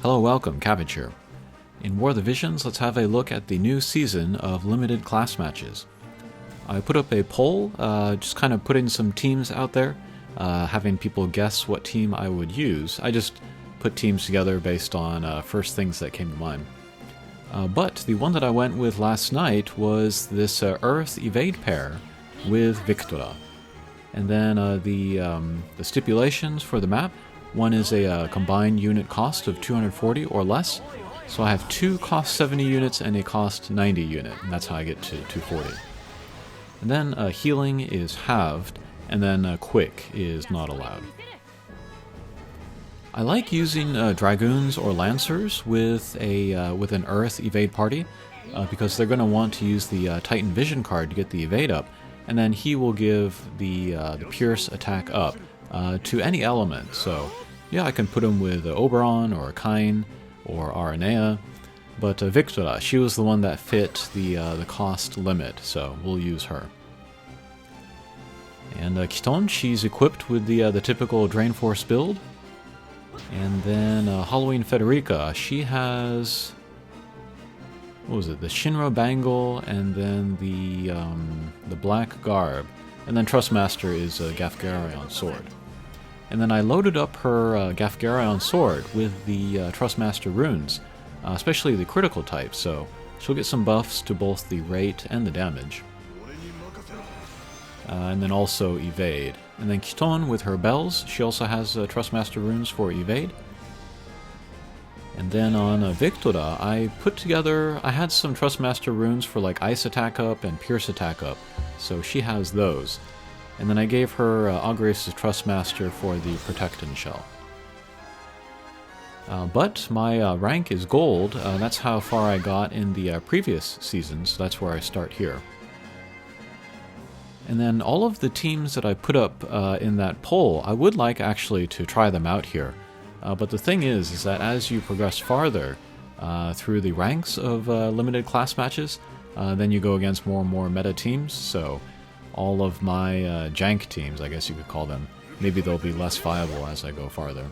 Hello, welcome, Cabbage here. In War of the Visions, let's have a look at the new season of limited class matches. I put up a poll, just kind of putting some teams out there, having people guess what team I would use. I just put teams together based on first things that came to mind. But the one that I went with last night was this Earth Evade pair with Victora. And then the stipulations for the map. One is a combined unit cost of 240 or less. So I have two cost 70 units and a cost 90 unit, and that's how I get to 240. And then healing is halved, and then quick is not allowed. I like using dragoons or lancers with an Earth evade party, because they're going to want to use the Titan Vision card to get the evade up, and then he will give the Pierce attack up to any element. So yeah, I can put him with Oberon or Kain or Aranea, but Victora, she was the one that fit the cost limit, so we'll use her. And Kiton, she's equipped with the typical Drain Force build. And then Halloween Federica, she has, what was it, the Shinra Bangle, and then the Black Garb, and then Trustmaster is Gafgarion Sword. And then I loaded up her Gafgarion Sword with the Trustmaster runes, especially the critical type, so she'll get some buffs to both the rate and the damage. And then also evade. And then Kiton with her bells, she also has Trustmaster runes for evade. And then on Victora, I had some Trustmaster runes for like ice attack up and pierce attack up, so she has those. And then I gave her Augureus' Trustmaster for the Protectin Shell. But my rank is gold, that's how far I got in the previous season, so that's where I start here. And then all of the teams that I put up in that poll, I would like actually to try them out here. But the thing is that as you progress farther through the ranks of limited class matches, then you go against more and more meta teams, so all of my jank teams, I guess you could call them, maybe they'll be less viable as I go farther.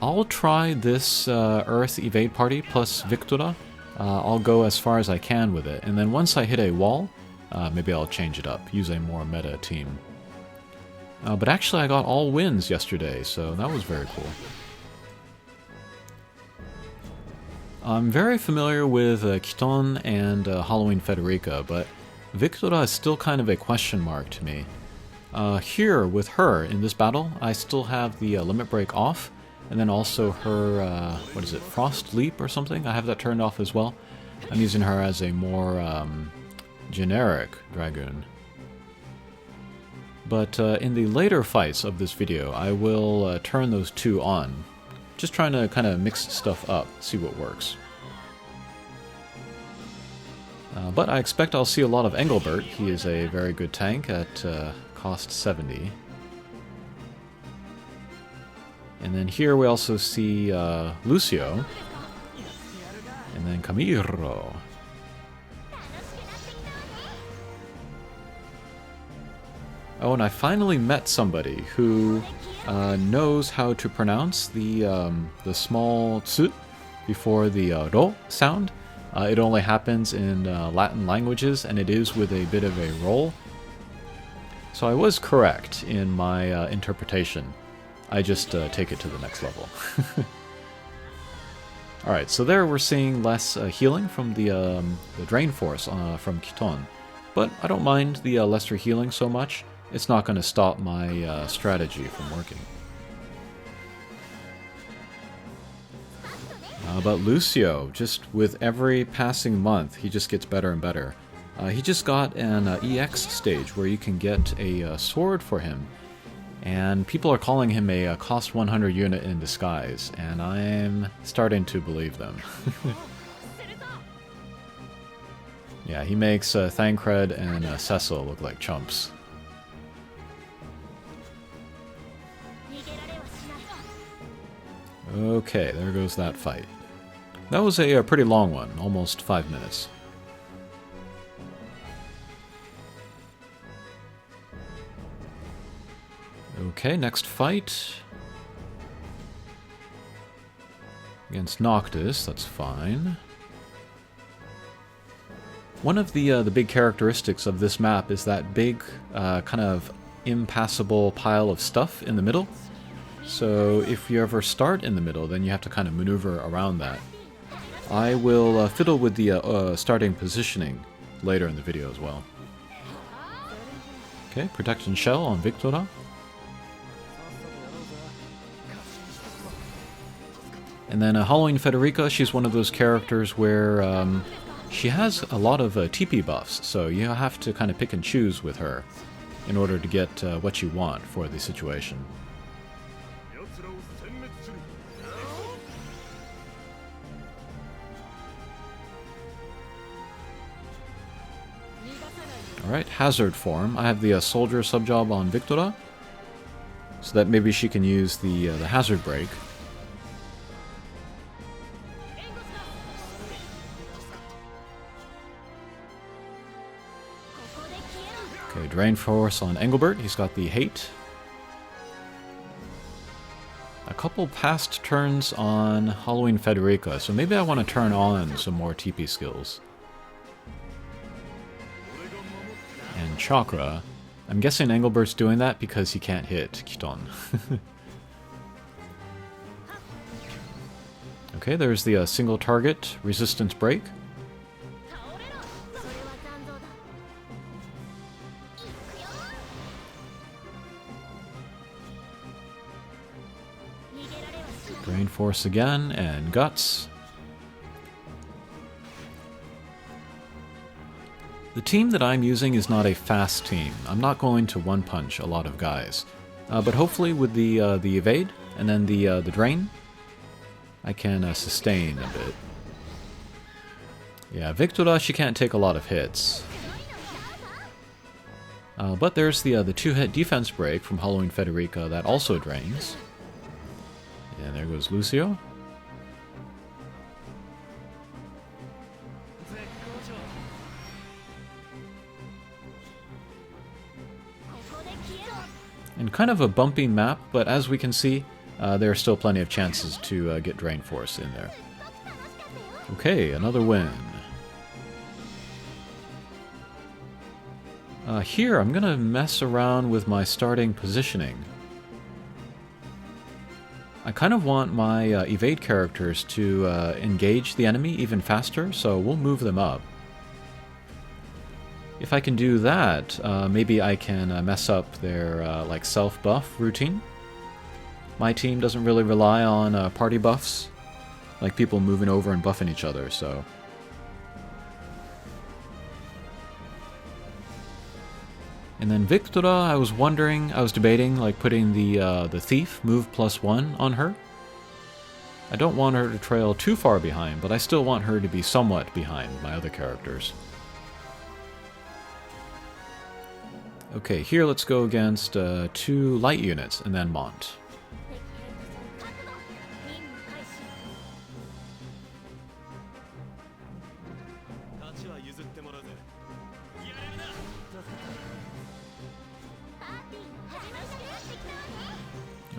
I'll try this Earth Evade Party plus Victora. I'll go as far as I can with it, and then once I hit a wall, maybe I'll change it up, use a more meta team. But actually I got all wins yesterday, so that was very cool. I'm very familiar with Kiton and Halloween Federica, but Victora is still kind of a question mark to me. Here, with her, in this battle, I still have the Limit Break off, and then also her, what is it, Frost Leap or something? I have that turned off as well. I'm using her as a more generic Dragoon. But in the later fights of this video, I will turn those two on. Just trying to kind of mix stuff up, see what works. But I expect I'll see a lot of Engelbert. He is a very good tank at cost 70. And then here we also see Lucio. And then Camiro. Oh, and I finally met somebody who knows how to pronounce the small tsu before the ro sound. It only happens in Latin languages, and it is with a bit of a roll. So I was correct in my interpretation. I just take it to the next level. Alright, so there we're seeing less healing from the Drain Force from Kiton. But I don't mind the lesser healing so much. It's not going to stop my strategy from working. But Lucio, just with every passing month, he just gets better and better. He just got an EX stage where you can get a sword for him. And people are calling him a cost 100 unit in disguise, and I'm starting to believe them. Yeah, he makes Thancred and Cecil look like chumps. Okay, there goes that fight. That was a pretty long one, almost 5 minutes. Okay, next fight. Against Noctis, that's fine. One of the big characteristics of this map is that big, kind of impassable pile of stuff in the middle. So if you ever start in the middle, then you have to kind of maneuver around that. I will fiddle with the starting positioning later in the video as well. Okay, Protection Shell on Victora. And then Halloween Federica, she's one of those characters where she has a lot of TP buffs, so you have to kind of pick and choose with her in order to get what you want for the situation. Alright, Hazard form. I have the Soldier subjob on Victora, so that maybe she can use the Hazard break. Okay, Drain Force on Engelbert, he's got the Hate. A couple past turns on Halloween Federica, so maybe I want to turn on some more TP skills. And Chakra. I'm guessing Engelbert's doing that because he can't hit Kiton. Okay, there's the single target resistance break. Drain Force again, and Guts. The team that I'm using is not a fast team. I'm not going to one-punch a lot of guys. But hopefully with the evade, and then the drain, I can sustain a bit. Yeah, Victora, she can't take a lot of hits. But there's the 2-hit defense break from Halloween Federica that also drains. And there goes Lucio. And kind of a bumpy map, but as we can see, there are still plenty of chances to get Drain Force in there. Okay, another win. Here, I'm going to mess around with my starting positioning. I kind of want my evade characters to engage the enemy even faster, so we'll move them up. If I can do that, maybe I can mess up their like self-buff routine. My team doesn't really rely on party buffs, like people moving over and buffing each other, so... And then Victora, I was debating like putting the Thief move +1 on her. I don't want her to trail too far behind, but I still want her to be somewhat behind my other characters. Okay, here let's go against 2 light units and then Mont.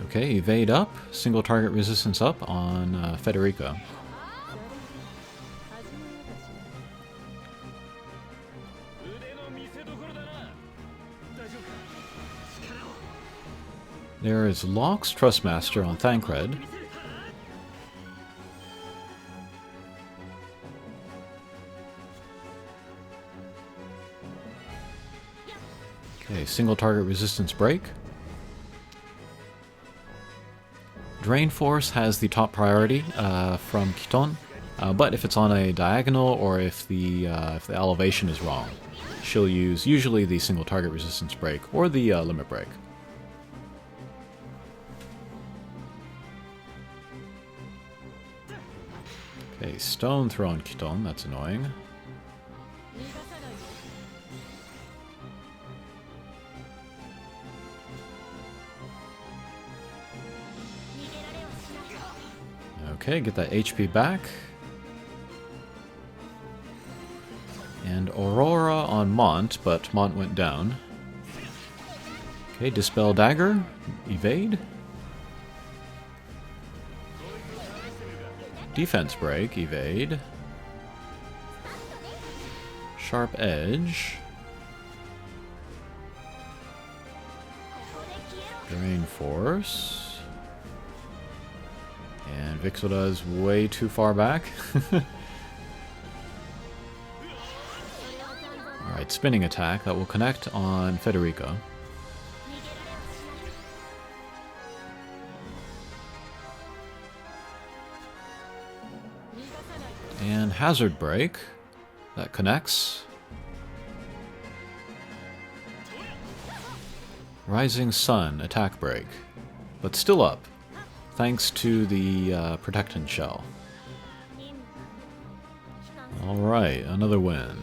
Okay, evade up, single target resistance up on Federica. There is Locke's Trustmaster on Thancred. Okay, single target resistance break. Drain Force has the top priority from Kiton, but if it's on a diagonal or if the elevation is wrong, she'll use usually the single target resistance break or the limit break. Okay, stone throw on Kiton, that's annoying. Okay, get that HP back. And Aurora on Mont, but Mont went down. Okay, Dispel Dagger, evade. Defense break, evade. Sharp edge. Drain force. And Vixoda is way too far back. Alright, spinning attack that will connect on Federica. And hazard break that connects. Rising Sun attack break, but still up, thanks to the protectant shell. Alright, another win.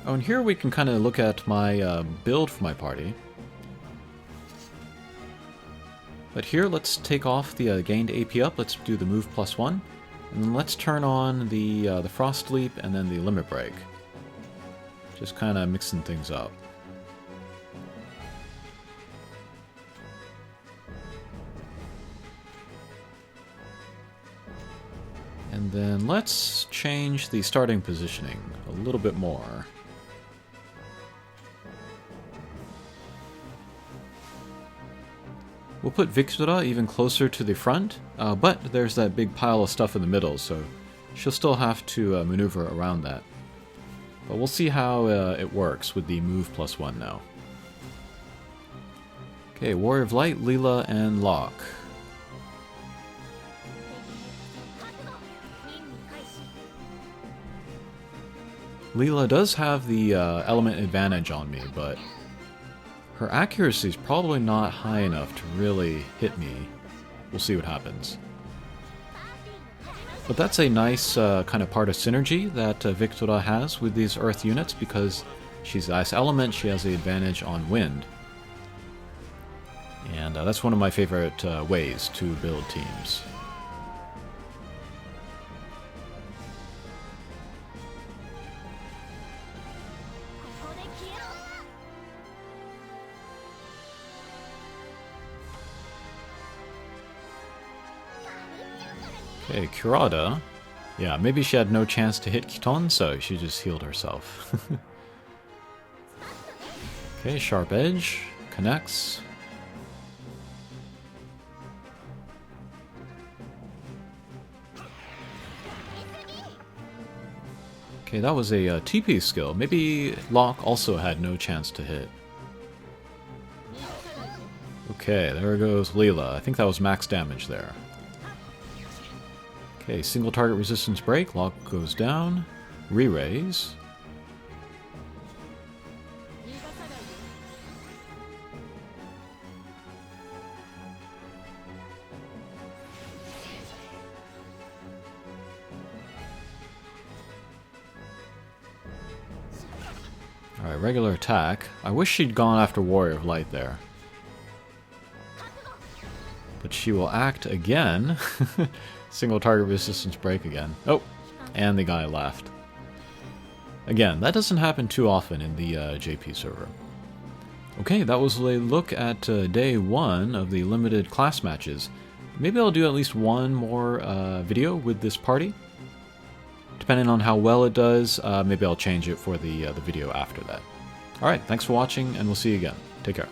Oh, and here we can kind of look at my build for my party. But here, let's take off the gained AP up. Let's do the move +1. And then let's turn on the Frost Leap and then the Limit Break. Just kind of mixing things up. And then let's change the starting positioning a little bit more. We'll put Vixoda even closer to the front, but there's that big pile of stuff in the middle, so she'll still have to maneuver around that. But we'll see how it works with the move +1 now. Okay, Warrior of Light, Leela, and Locke. Leela does have the element advantage on me, but her accuracy is probably not high enough to really hit me. We'll see what happens. But that's a nice kind of part of synergy that Vixoda has with these Earth units, because she's Ice Element, she has the advantage on Wind. And that's one of my favorite ways to build teams. Okay, Kurada. Yeah, maybe she had no chance to hit Kiton, so she just healed herself. Okay, Sharp Edge. Connects. Okay, that was a TP skill. Maybe Locke also had no chance to hit. Okay, there goes Leela. I think that was max damage there. Okay, single target resistance break, Locke goes down, re-raise. Alright, regular attack. I wish she'd gone after Warrior of Light there. But she will act again. Single target resistance break again. Oh, and the guy left. Again, that doesn't happen too often in the JP server. Okay, that was a look at day 1 of the limited class matches. Maybe I'll do at least one more video with this party. Depending on how well it does, maybe I'll change it for the video after that. Alright, thanks for watching, and we'll see you again. Take care.